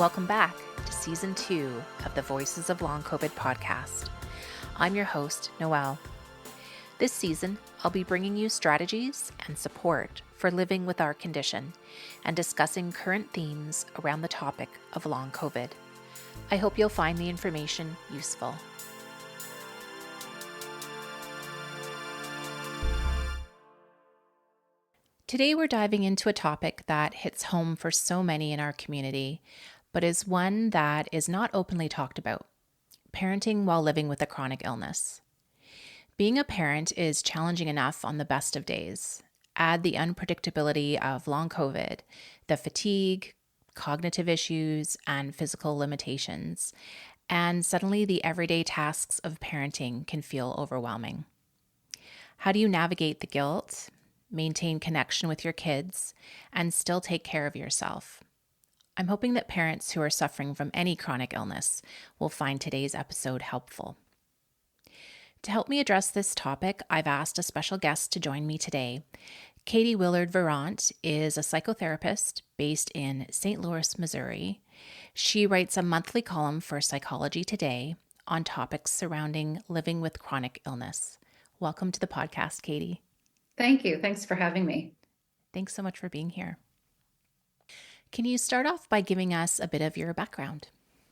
Welcome back to Season 2 of the Voices of Long COVID podcast. I'm your host, Noelle. This season, I'll be bringing you strategies and support for living with our condition and discussing current themes around the topic of long COVID. I hope you'll find the information useful. Today, we're diving into a topic that hits home for so many in our community, but is one that is not openly talked about: parenting while living with a chronic illness. Being a parent is challenging enough on the best of days. Add the unpredictability of long COVID, the fatigue, cognitive issues, and physical limitations, and suddenly the everyday tasks of parenting can feel overwhelming. How do you navigate the guilt, maintain connection with your kids, and still take care of yourself? I'm hoping that parents who are suffering from any chronic illness will find today's episode helpful. To help me address this topic, I've asked a special guest to join me today. Katie Willard Virant is a psychotherapist based in St. Louis, Missouri. She writes a monthly column for Psychology Today on topics surrounding living with chronic illness. Welcome to the podcast, Katie. Thank you. Thanks for having me. Thanks so much for being here. Can you start off by giving us a bit of your background?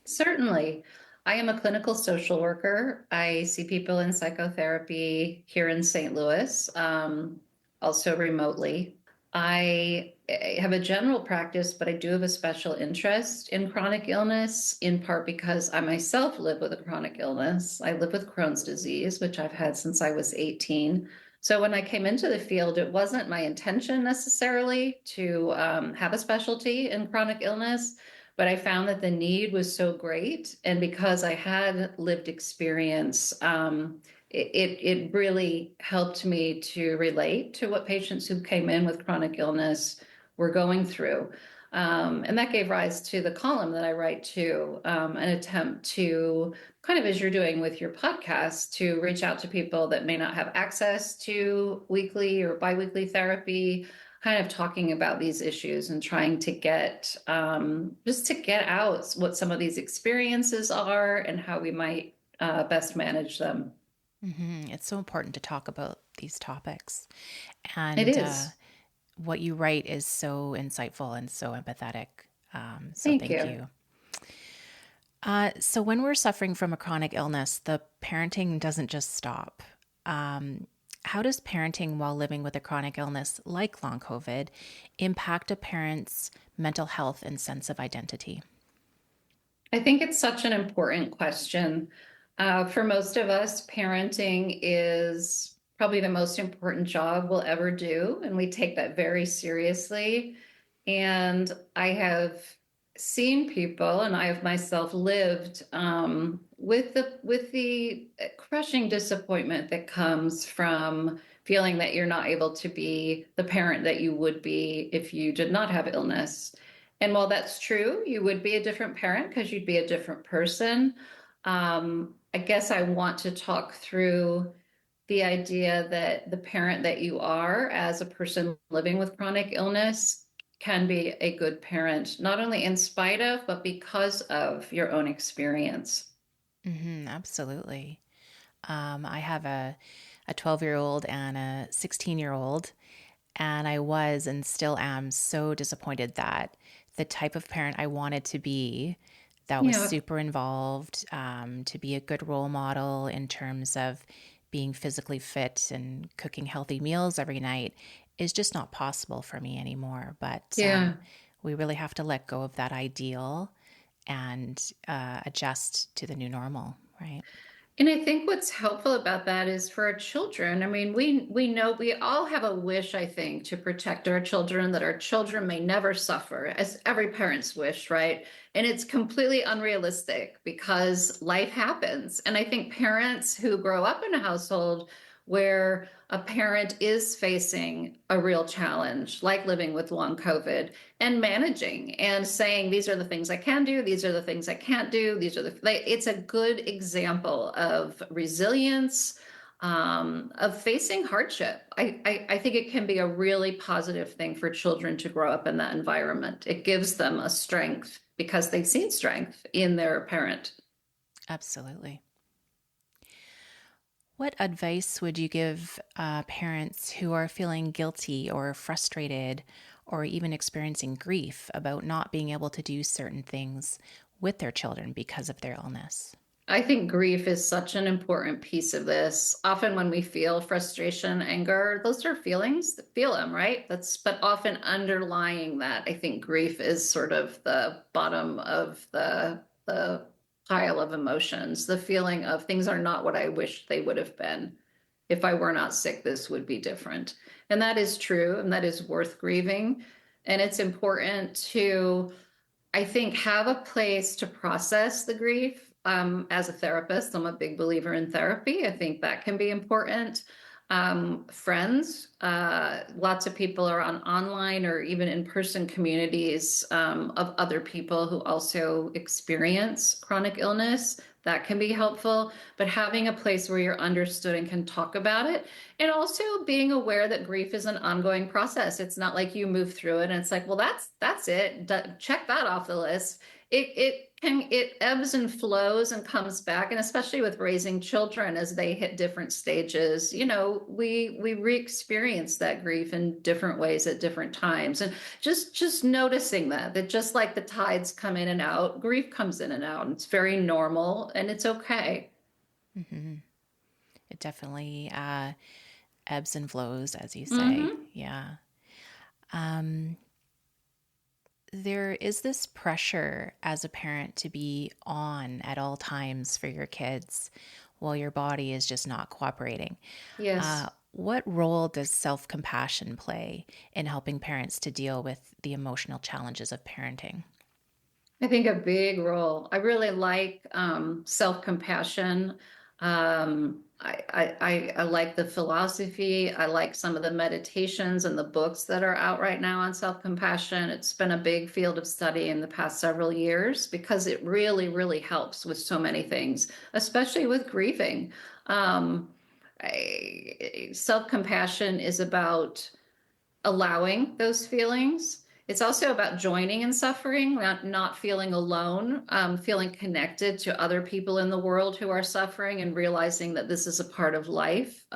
Certainly. I am a clinical social worker. I see people in psychotherapy here in St. Louis, also remotely. I have a general practice, but I do have a special interest in chronic illness, in part because I myself live with a chronic illness. I live with Crohn's disease, which I've had since I was 18. So when I came into the field, it wasn't my intention necessarily to have a specialty in chronic illness, but I found that the need was so great. And because I had lived experience, it really helped me to relate to what patients who came in with chronic illness were going through. And that gave rise to the column that I write to, an attempt to kind of, as you're doing with your podcast, to reach out to people that may not have access to weekly or biweekly therapy, kind of talking about these issues and trying to get, just to get out what some of these experiences are and how we might best manage them. Mm-hmm. It's so important to talk about these topics. And It is. what you write is so insightful and so empathetic. So Thank thank you. you. So when we're suffering from a chronic illness, the parenting doesn't just stop. How does parenting while living with a chronic illness like long COVID impact a parent's mental health and sense of identity? I think it's such an important question. For most of us, parenting is probably the most important job we'll ever do, and we take that very seriously. And I have seen people, and I have myself lived with the crushing disappointment that comes from feeling that you're not able to be the parent that you would be if you did not have illness. And while that's true, you would be a different parent because you'd be a different person. I guess I want to talk through the idea that the parent that you are as a person living with chronic illness can be a good parent, not only in spite of, but because of your own experience. Mm-hmm, absolutely. I have a 12-year-old and a 16-year-old, and I was and still am so disappointed that the type of parent I wanted to be, that was Yeah, super involved, to be a good role model in terms of being physically fit and cooking healthy meals every night, is just not possible for me anymore. But yeah. we really have to let go of that ideal and adjust to the new normal, right? And I think what's helpful about that is for our children. I mean, we know we all have a wish, I think, to protect our children, that our children may never suffer, as every parent's wish, right? And it's completely unrealistic because life happens. And I think parents who grow up in a household where a parent is facing a real challenge, like living with long COVID, and managing and saying, these are the things I can do, these are the things I can't do, it's a good example of resilience, of facing hardship. I think it can be a really positive thing for children to grow up in that environment. It gives them a strength because they've seen strength in their parent. Absolutely. What advice would you give parents who are feeling guilty or frustrated or even experiencing grief about not being able to do certain things with their children because of their illness? I think grief is such an important piece of this. Often when we feel frustration, anger, those are feelings, feel them, right? But often underlying that, I think grief is sort of the bottom of the pile of emotions, the feeling of things are not what I wish they would have been. If I were not sick, this would be different. And that is true, and that is worth grieving. And it's important to, I think, have a place to process the grief. As a therapist, I'm a big believer in therapy. I think that can be important. Friends, lots of people are on online or even in-person communities of other people who also experience chronic illness. That can be helpful, but having a place where you're understood and can talk about it, and also being aware that grief is an ongoing process. It's not like you move through it and it's like, well, that's it. Check that off the list. It ebbs and flows and comes back, and especially with raising children as they hit different stages, we re-experience that grief in different ways at different times. And just noticing that just like the tides come in and out, grief comes in and out, and it's very normal and it's okay. Mm-hmm. It definitely ebbs and flows, as you say. Mm-hmm. Yeah. Um, there is this pressure as a parent to be on at all times for your kids while your body is just not cooperating. Yes. What role does self compassion play in helping parents to deal with the emotional challenges of parenting? I think a big role. I really like self-compassion. I like the philosophy. I like some of the meditations and the books that are out right now on self-compassion. It's been a big field of study in the past several years because it really, really helps with so many things, especially with grieving. Um, Self-compassion is about allowing those feelings. It's also about joining in suffering, not feeling alone, feeling connected to other people in the world who are suffering and realizing that this is a part of life.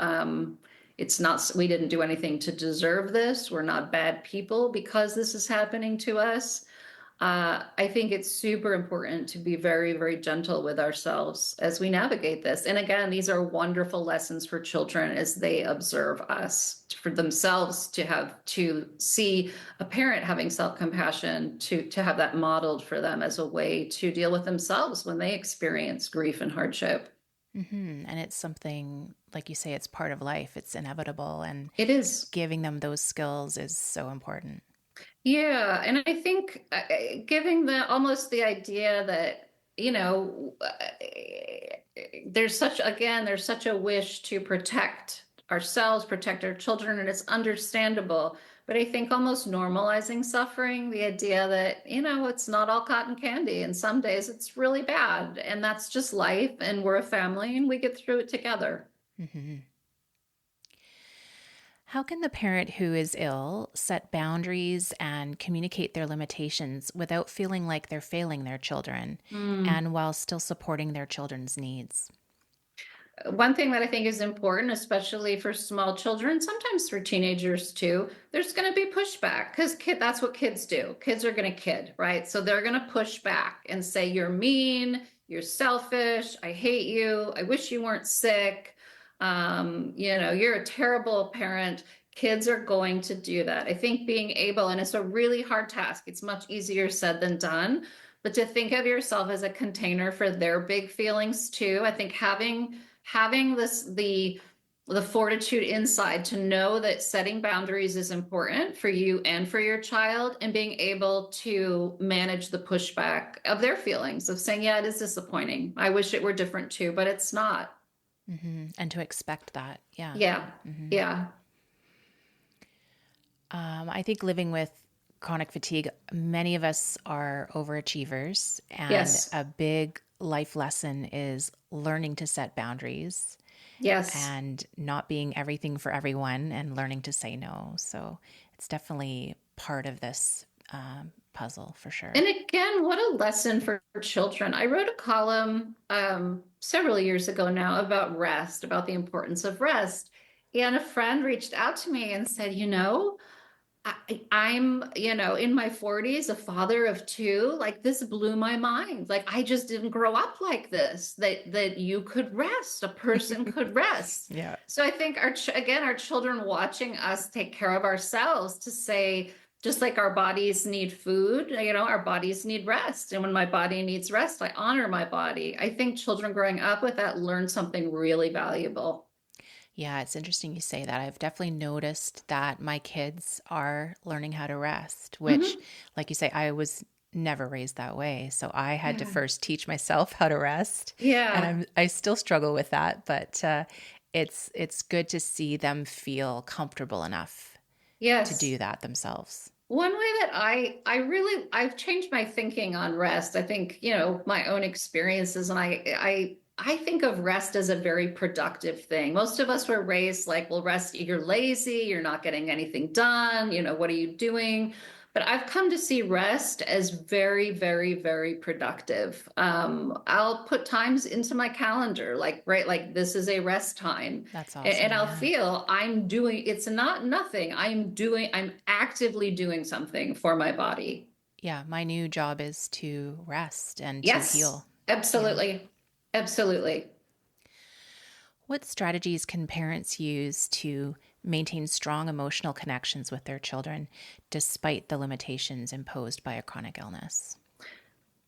It's not, we didn't do anything to deserve this. We're not bad people because this is happening to us. I think it's super important to be very, very gentle with ourselves as we navigate this. And again, these are wonderful lessons for children as they observe us, for themselves to have to see a parent having self-compassion, to have that modeled for them as a way to deal with themselves when they experience grief and hardship. Mm-hmm. And it's something, like you say, it's part of life, it's inevitable. And It is. giving them those skills is so important. Yeah, and I think giving the almost the idea that, there's such a wish to protect ourselves, protect our children, and it's understandable. But I think almost normalizing suffering, the idea that, it's not all cotton candy, and some days it's really bad, and that's just life, and we're a family, and we get through it together. Mm-hmm. How can the parent who is ill set boundaries and communicate their limitations without feeling like they're failing their children Mm. and while still supporting their children's needs? One thing that I think is important, especially for small children, sometimes for teenagers too, there's going to be pushback because that's what kids do. Kids are going to kid, right? So they're going to push back and say, you're mean, you're selfish, I hate you, I wish you weren't sick, you're a terrible parent. Kids are going to do that. I think being able, and it's a really hard task, it's much easier said than done, but to think of yourself as a container for their big feelings too. I think having the fortitude inside to know that setting boundaries is important for you and for your child, and being able to manage the pushback of their feelings of saying, yeah, it is disappointing, I wish it were different too, but it's not. Mm-hmm. And to expect that. Yeah. Yeah. Mm-hmm. Yeah. I think living with chronic fatigue, many of us are overachievers, and Yes. a big life lesson is learning to set boundaries Yes. and not being everything for everyone and learning to say no. So it's definitely part of this puzzle for sure. And again, what a lesson for children. I wrote a column several years ago now about rest, about the importance of rest. And a friend reached out to me and said, I'm, in my 40s, a father of two. Like this blew my mind. Like I just didn't grow up like this, that you could rest, a person could rest. Yeah. So I think again, our children watching us take care of ourselves to say, just like our bodies need food, our bodies need rest. And when my body needs rest, I honor my body. I think children growing up with that learn something really valuable. Yeah, it's interesting you say that. I've definitely noticed that my kids are learning how to rest, which, Hmm. like you say, I was never raised that way. So I had to Yeah. first teach myself how to rest, and Yeah. I still struggle with that. But it's good to see them feel comfortable enough to Yes. do that themselves. One way that I've changed my thinking on rest. I think, my own experiences, and I think of rest as a very productive thing. Most of us were raised like, well, rest, you're lazy, you're not getting anything done, what are you doing? But I've come to see rest as very, very, very productive. I'll put times into my calendar, like, right, like this is a rest time. That's And awesome. I'll Yeah. feel I'm doing, it's not nothing. I'm actively doing something for my body. Yeah. My new job is to rest and to Yes, heal. Yeah. absolutely. Absolutely. What strategies can parents use to maintain strong emotional connections with their children despite the limitations imposed by a chronic illness?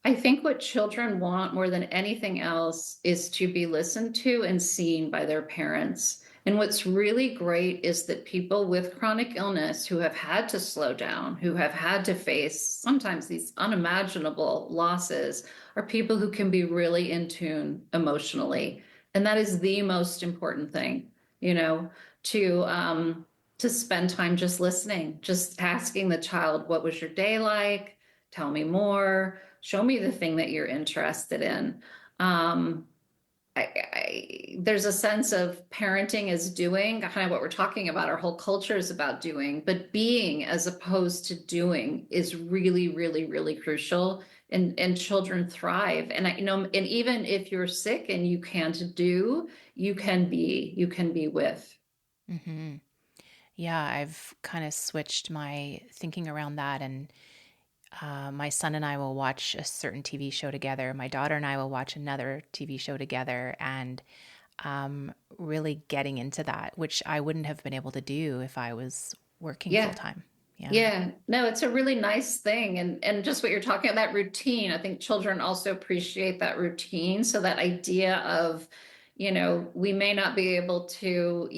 I think what children want more than anything else is to be listened to and seen by their parents. And what's really great is that people with chronic illness who have had to slow down, who have had to face sometimes these unimaginable losses, are people who can be really in tune emotionally. And that is the most important thing, you know, to um, to spend time just listening, just asking the child, what was your day like? Tell me more, show me the thing that you're interested in. Um, there's a sense of parenting as doing, kind of what we're talking about. Our whole culture is about doing, but being as opposed to doing is really, really, really crucial. And children thrive. And and even if you're sick and you can't do, you can be with. Hmm. Yeah, I've kind of switched my thinking around that. And my son and I will watch a certain TV show together. My daughter and I will watch another TV show together. And really getting into that, which I wouldn't have been able to do if I was working full Yeah. time. Yeah. Yeah, no, it's a really nice thing. And just what you're talking about, that routine, I think children also appreciate that routine. So that idea of, we may not be able to,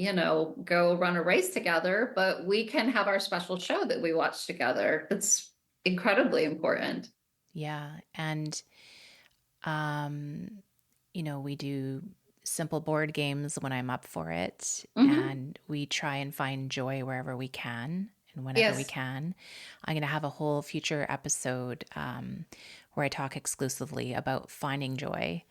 go run a race together, but we can have our special show that we watch together. It's incredibly important. Yeah. And, um, we do simple board games when I'm up for it, Hmm. and we try and find joy wherever we can and whenever we Yes. can. I'm going to have a whole future episode where I talk exclusively about finding joy.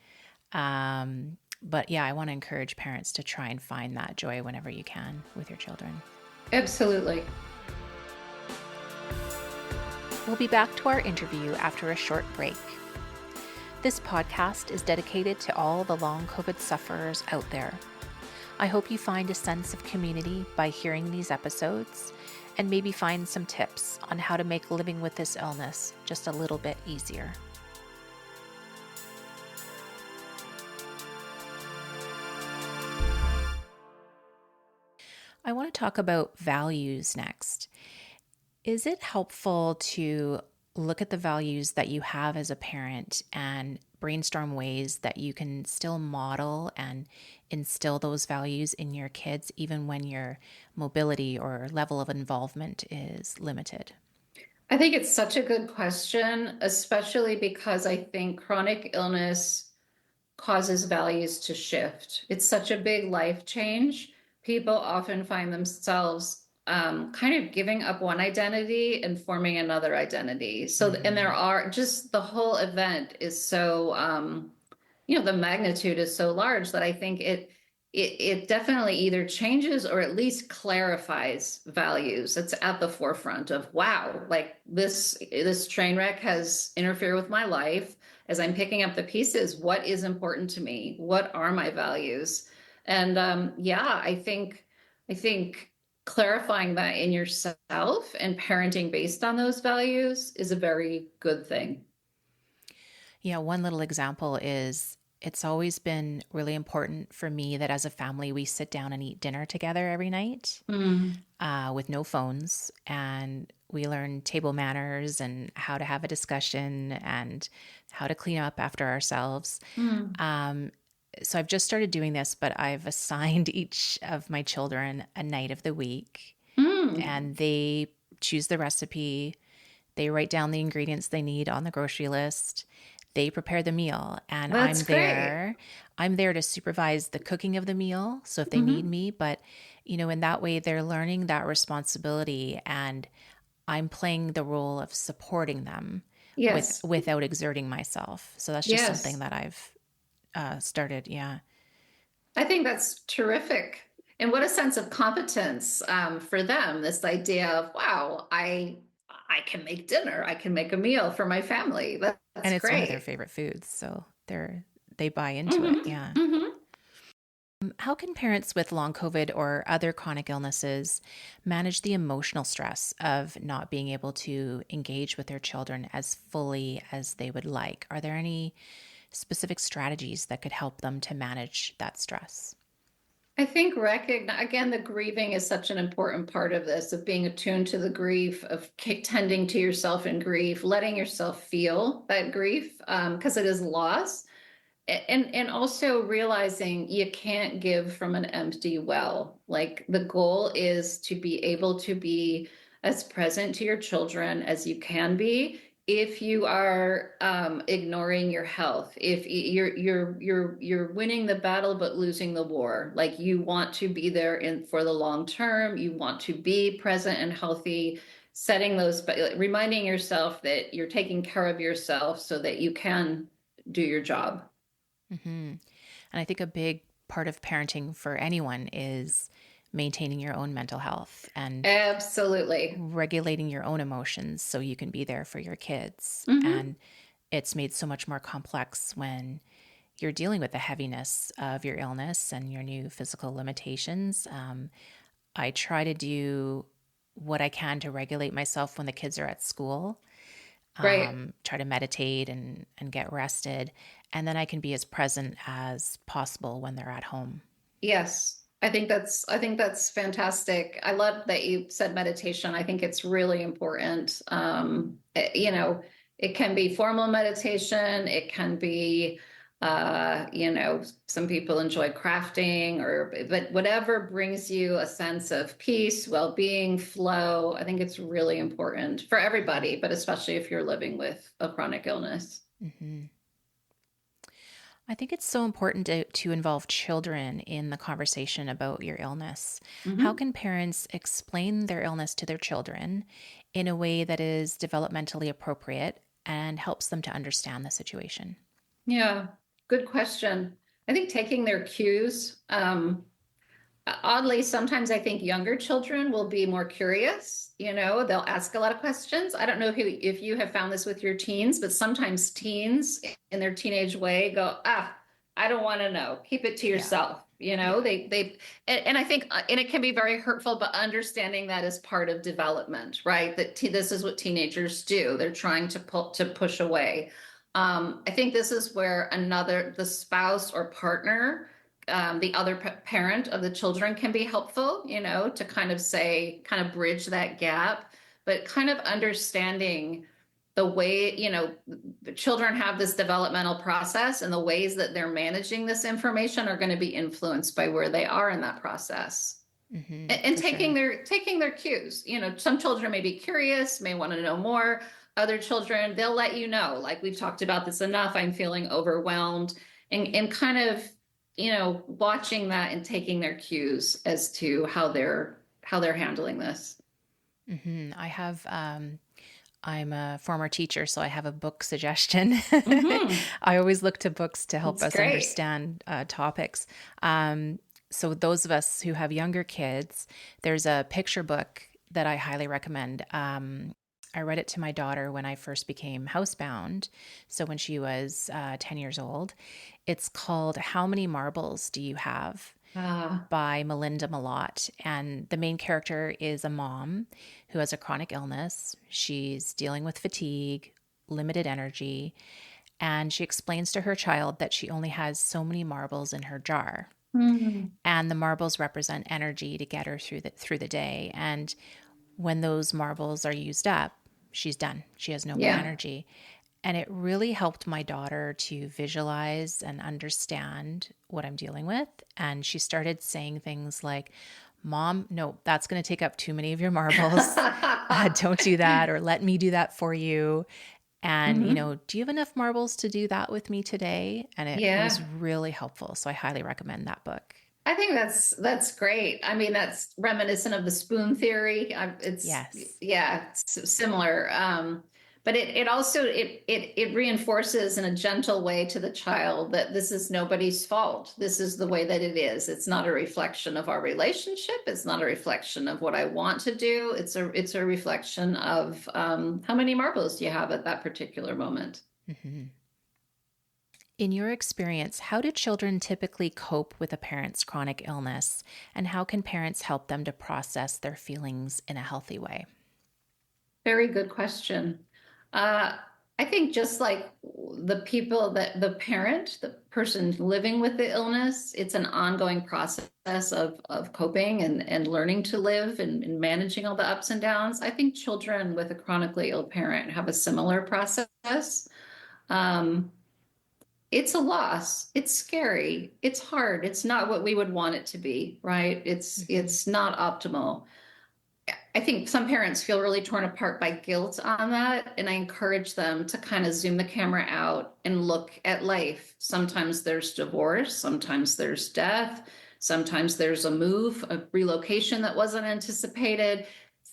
But yeah, I want to encourage parents to try and find that joy whenever you can with your children. Absolutely. We'll be back to our interview after a short break. This podcast is dedicated to all the long COVID sufferers out there. I hope you find a sense of community by hearing these episodes and maybe find some tips on how to make living with this illness just a little bit easier. I want to talk about values next. Is it helpful to look at the values that you have as a parent and brainstorm ways that you can still model and instill those values in your kids, even when your mobility or level of involvement is limited? I think it's such a good question, especially because I think chronic illness causes values to shift. It's such a big life change. People often find themselves kind of giving up one identity and forming another identity. So, and there Mm-hmm. are just the whole event is so, the magnitude is so large that I think it definitely either changes or at least clarifies values. It's at the forefront of, wow, like this train wreck has interfered with my life. As I'm picking up the pieces, what is important to me? What are my values? And yeah, I think clarifying that in yourself and parenting based on those values is a very good thing. Yeah, one little example is it's always been really important for me that as a family we sit down and eat dinner together every night Mm, with no phones. And we learn table manners and how to have a discussion and how to clean up after ourselves. mm, Um, so I've just started doing this, but I've assigned each of my children a night of the week mm. and they choose the recipe. They write down the ingredients they need on the grocery list. They prepare the meal and That's great. I'm there to supervise the cooking of the meal. So if they need Hmm. me, but in that way they're learning that responsibility and I'm playing the role of supporting them Yes. without exerting myself. So that's just something Yes. that I've started. Yeah. I think that's terrific. And what a sense of competence for them, this idea of, wow, I can make dinner, I can make a meal for my family. That's And it's one of their great. favorite foods. So they buy into it. Hmm. Yeah. Hmm. How can parents with long COVID or other chronic illnesses manage the emotional stress of not being able to engage with their children as fully as they would like? Are there any specific strategies that could help them to manage that stress? I think again, the grieving is such an important part of this, of being attuned to the grief, of tending to yourself in grief, letting yourself feel that grief, because it is loss. And also realizing you can't give from an empty well. Like the goal is to be able to be as present to your children as you can be. If you are ignoring your health, if you're winning the battle but losing the war, like you want to be there in for the long term, you want to be present and healthy, setting those, reminding yourself that you're taking care of yourself so that you can do your job. Hmm. And I think a big part of parenting for anyone is maintaining your own mental health and Absolutely. regulating your own emotions so you can be there for your kids. Hmm. And it's made so much more complex when you're dealing with the heaviness of your illness and your new physical limitations. I try to do what I can to regulate myself when the kids are at school, Right. try to meditate and get rested. And then I can be as present as possible when they're at home. Yes. I think that's fantastic. I love that you said meditation. I think it's really important. It can be formal meditation, it can be some people enjoy crafting but whatever brings you a sense of peace, well-being, flow. I think it's really important for everybody, but especially if you're living with a chronic illness. Hmm. I think it's so important to involve children in the conversation about your illness. How Hmm. can parents explain their illness to their children in a way that is developmentally appropriate and helps them to understand the situation? Yeah, good question. I think taking their cues. Oddly, sometimes I think younger children will be more curious. They'll ask a lot of questions. I don't know if you have found this with your teens, but sometimes teens in their teenage way go, I don't want to know. Keep it to Yeah. yourself. Yeah. And I think, and it can be very hurtful, but understanding that is part of development, right? This is what teenagers do. They're trying to push away. I think this is where the spouse or partner, the other parent of the children can be helpful, to kind of bridge that gap, but kind of understanding the way, the children have this developmental process and the ways that they're managing this information are going to be influenced by where they are in that process. And For sure. taking their cues. Some children may be curious, may want to know more. Other children, they'll let you know, like we've talked about this enough, I'm feeling overwhelmed, and kind of, watching that and taking their cues as to how they're handling this. I have, I'm a former teacher, so I have a book suggestion. Hmm. I always look to books to help That's us great. understand topics. Um, So those of us who have younger kids, there's a picture book that I highly recommend. I read it to my daughter when I first became housebound. So when she was 10 years old, it's called How Many Marbles Do You Have? Ah, By Melinda Malott. And the main character is a mom who has a chronic illness. She's dealing with fatigue, limited energy, and she explains to her child that she only has so many marbles in her jar. mm, And the marbles represent energy to get her through the day. And when those marbles are used up, she's done. She has no more yeah. energy. And it really helped my daughter to visualize and understand what I'm dealing with. And she started saying things like, Mom, no, that's going to take up too many of your marbles. Don't do that, or let me do that for you. And, Hmm. do you have enough marbles to do that with me today? And it was Yeah. really helpful. So I highly recommend that book. I think that's great. I mean, that's reminiscent of the spoon theory. It's Yes. yeah, it's similar. But it also it reinforces in a gentle way to the child that this is nobody's fault. This is the way that it is. It's not a reflection of our relationship. It's not a reflection of what I want to do. It's a reflection of how many marbles do you have at that particular moment. Hmm. In your experience, how do children typically cope with a parent's chronic illness? And how can parents help them to process their feelings in a healthy way? Very good question. Uh, I think just like the people that the parent, the person living with the illness, it's an ongoing process of coping and learning to live and managing all the ups and downs. I think children with a chronically ill parent have a similar process. Um, it's a loss. It's scary. It's hard. It's not what we would want it to be, right? It's Hmm. it's not optimal. I think some parents feel really torn apart by guilt on that. And I encourage them to kind of zoom the camera out and look at life. Sometimes there's divorce, sometimes there's death, sometimes there's a move, a relocation that wasn't anticipated.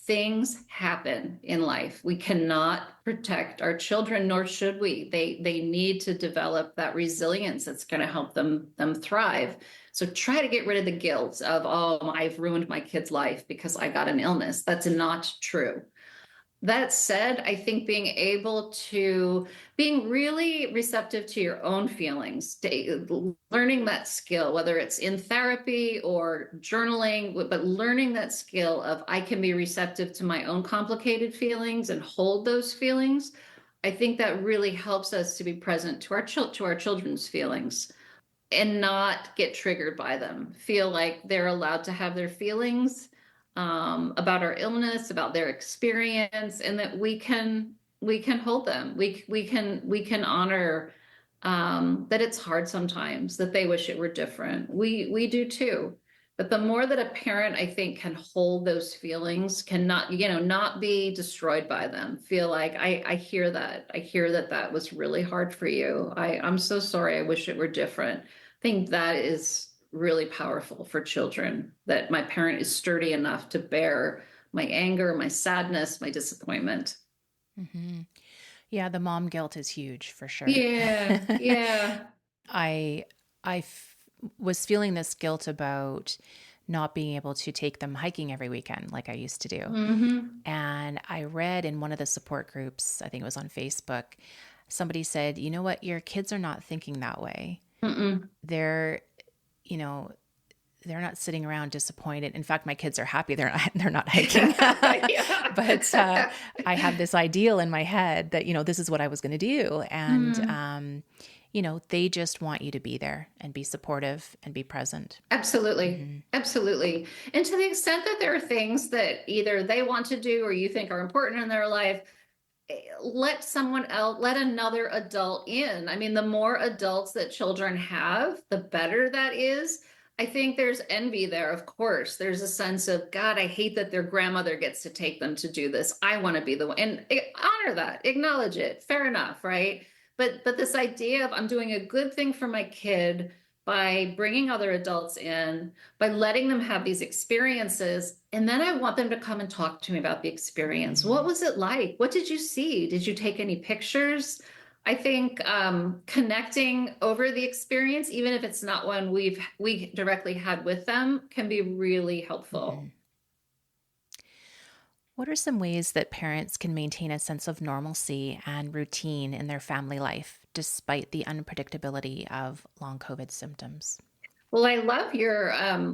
Things happen in life. We cannot protect our children, nor should we. They need to develop that resilience that's going to help them thrive. So try to get rid of the guilt of, oh, I've ruined my kid's life because I got an illness. That's not true. That said, I think being really receptive to your own feelings, learning that skill, whether it's in therapy or journaling, but learning that skill of I can be receptive to my own complicated feelings and hold those feelings. I think that really helps us to be present to our children's feelings and not get triggered by them. Feel like they're allowed to have their feelings about our illness, about their experience, and that we can hold them. We can honor that it's hard sometimes, that they wish it were different. We do too. But the more that a parent, I think, can hold those feelings, cannot, not be destroyed by them. Feel like I hear that. I hear that that was really hard for you. I'm so sorry. I wish it were different. I think that is really powerful for children, that my parent is sturdy enough to bear my anger, my sadness, my disappointment. Hmm. Yeah, the mom guilt is huge for sure. Yeah, yeah. I was feeling this guilt about not being able to take them hiking every weekend like I used to do. Hmm. And I read in one of the support groups, I think it was on Facebook, somebody said, "You know what? Your kids are not thinking that way. Mm-mm. They're, you know, they're not sitting around disappointed. In fact, my kids are happy they're not hiking." Yeah. But I had this ideal in my head that this is what I was going to do, and Mm, they just want you to be there and be supportive and be present. absolutely. Hmm. Absolutely. And to the extent that there are things that either they want to do or you think are important in their life, let someone else, let another adult in. I mean, the more adults that children have, the better that is. I think there's envy there, of course. There's a sense of, God, I hate that their grandmother gets to take them to do this. I want to be the one. And honor that, acknowledge it. Fair enough, right? But this idea of I'm doing a good thing for my kid by bringing other adults in, by letting them have these experiences. And then I want them to come and talk to me about the experience. What Hmm. was it like? What did you see? Did you take any pictures? I think connecting over the experience, even if it's not one we directly had with them, can be really Hmm. helpful. What are some ways that parents can maintain a sense of normalcy and routine in their family life despite the unpredictability of long COVID symptoms? Well, I love your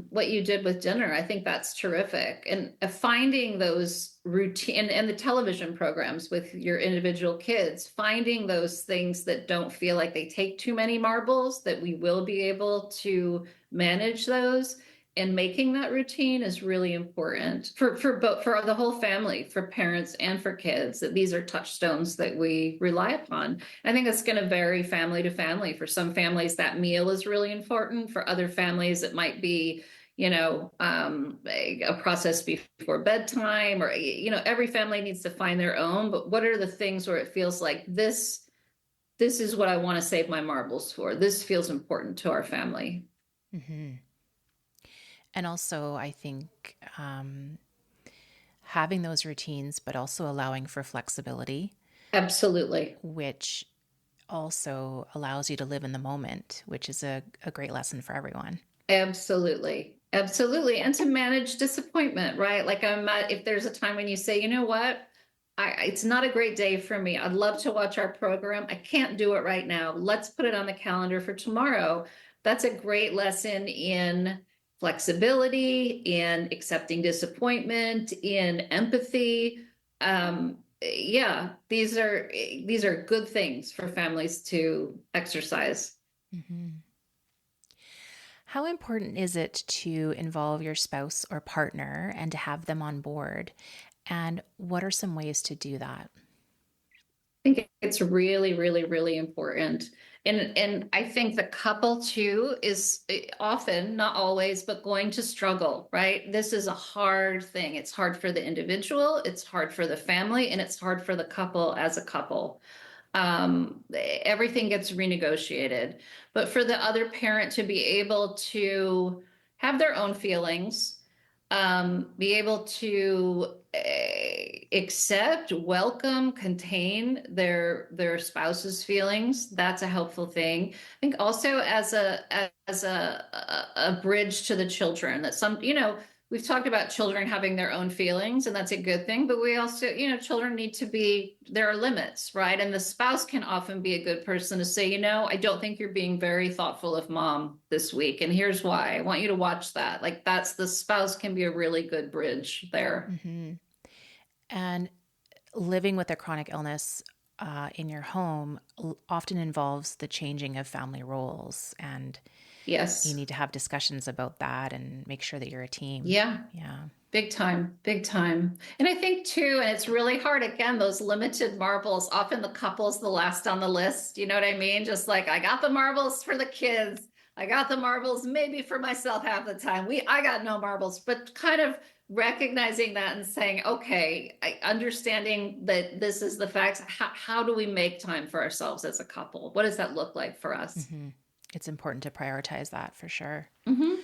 what you did with dinner. I think that's terrific. And finding those routine and the television programs with your individual kids, finding those things that don't feel like they take too many marbles, that we will be able to manage those. And making that routine is really important for both for the whole family, for parents and for kids, that these are touchstones that we rely upon. I think it's going to vary family to family. For some families, that meal is really important. For other families, it might be, a process before bedtime, or, every family needs to find their own. But what are the things where it feels like this is what I want to save my marbles for? This feels important to our family. Hmm. And also, I think having those routines, but also allowing for flexibility, Absolutely. which also allows you to live in the moment, which is a great lesson for everyone. Absolutely. Absolutely. And to manage disappointment, right? Like if there's a time when you say, you know what, it's not a great day for me. I'd love to watch our program. I can't do it right now. Let's put it on the calendar for tomorrow. That's a great lesson in flexibility, in accepting disappointment, in empathy. Yeah, these are good things for families to exercise. Hmm. How important is it to involve your spouse or partner and to have them on board? And what are some ways to do that? Think it's really, really, really important. And I think the couple too is often, not always, but going to struggle, right? This is a hard thing. It's hard for the individual, it's hard for the family, and it's hard for the couple as a couple. Everything gets renegotiated. But for the other parent to be able to have their own feelings, be able to accept, welcome, contain their spouse's feelings, that's a helpful thing. I think also as a bridge to the children, that we've talked about children having their own feelings, and that's a good thing. But we also, children need to be, there are limits, right? And the spouse can often be a good person to say, I don't think you're being very thoughtful of mom this week. And here's why. I want you to watch that. Like the spouse can be a really good bridge there. Hmm. And living with a chronic illness in your home often involves the changing of family roles, and you Yes. need to have discussions about that and make sure that you're a team. Yeah. Yeah. Big time, big time. And I think too, and it's really hard, again, those limited marbles, often the couple's the last on the list. You know what I mean? Just like I got the marbles for the kids. I got the marbles maybe for myself half the time. I got no marbles, but kind of recognizing that and saying, okay, understanding that this is the facts. How do we make time for ourselves as a couple? What does that look like for us? Hmm. It's important to prioritize that for sure. Hmm.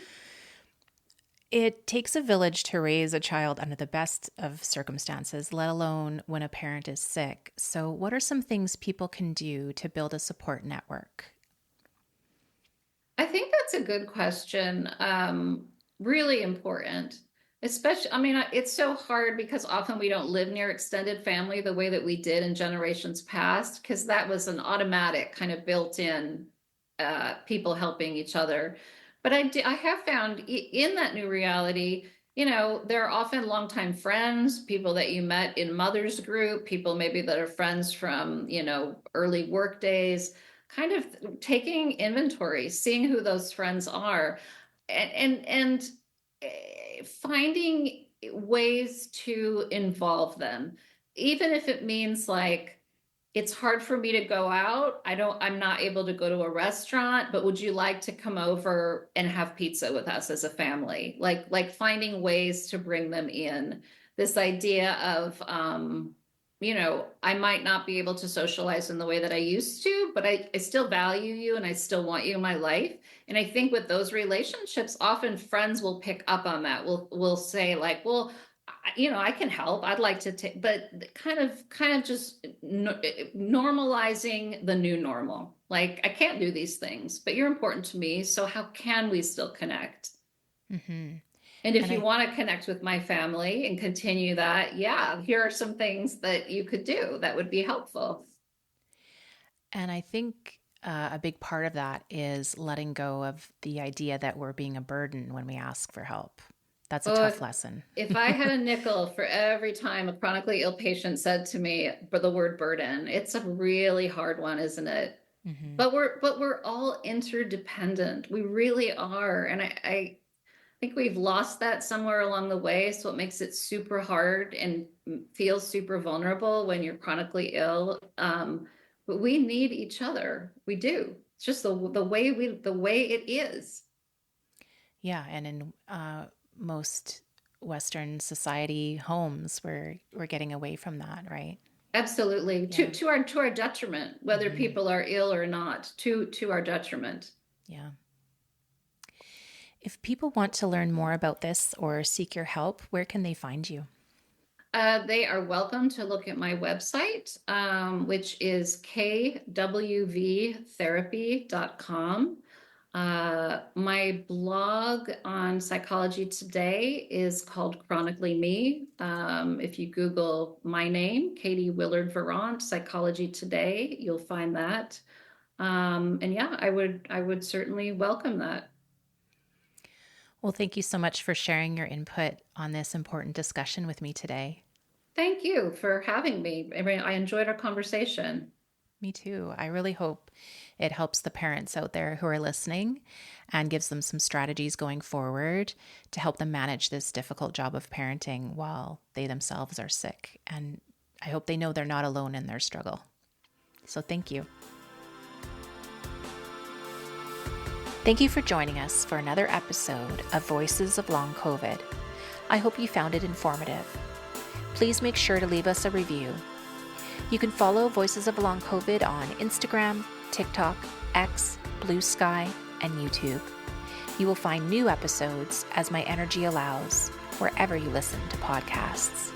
It takes a village to raise a child under the best of circumstances, let alone when a parent is sick. So, what are some things people can do to build a support network? I think that's a good question. Really important. Especially, I mean, it's so hard because often we don't live near extended family the way that we did in generations past, because that was an automatic kind of built-in people helping each other. But I have found in that new reality, there are often longtime friends, people that you met in mother's group, people maybe that are friends from, early work days, kind of taking inventory, seeing who those friends are, and finding ways to involve them, even if it means like it's hard for me to go out. I'm not able to go to a restaurant, but would you like to come over and have pizza with us as a family? Like finding ways to bring them in. This idea of, I might not be able to socialize in the way that I used to, but I still value you and I still want you in my life. And I think with those relationships, often friends will pick up on that. Will say like, well, I can help. I'd like to take, but kind of just normalizing the new normal. Like, I can't do these things, but you're important to me. So how can we still connect? Mm-hmm. And if And you want to connect with my family and continue that, yeah, here are some things that you could do that would be helpful. I think a big part of that is letting go of the idea that we're being a burden when we ask for help. That's a Oh, tough lesson. if I had a nickel for every time a chronically ill patient said to me the word burden, it's a really hard one, isn't it? Mm-hmm. But we're all interdependent. We really are. And I think we've lost that somewhere along the way. So it makes it super hard and feels super vulnerable when you're chronically ill. But we need each other. We do. It's just the way it is. Yeah, and in most Western society homes, we're getting away from that, right? Absolutely. Yeah. To our detriment, whether Mm-hmm. people are ill or not, to our detriment. Yeah. If people want to learn more about this or seek your help, where can they find you? They are welcome to look at my website, which is kwvtherapy.com. My blog on Psychology Today is called Chronically Me. If you Google my name, Katie Willard Virant, Psychology Today, you'll find that. And yeah, I would certainly welcome that. Well, thank you so much for sharing your input on this important discussion with me today. Thank you for having me. I enjoyed our conversation. Me too. I really hope it helps the parents out there who are listening and gives them some strategies going forward to help them manage this difficult job of parenting while they themselves are sick. And I hope they know they're not alone in their struggle. So thank you. Thank you for joining us for another episode of Voices of Long COVID. I hope you found it informative. Please make sure to leave us a review. You can follow Voices of Long COVID on Instagram, TikTok, X, Blue Sky, and YouTube. You will find new episodes as my energy allows, wherever you listen to podcasts.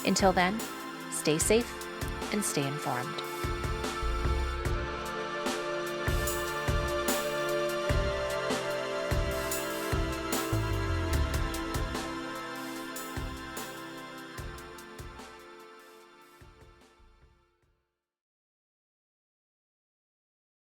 Until then, stay safe and stay informed.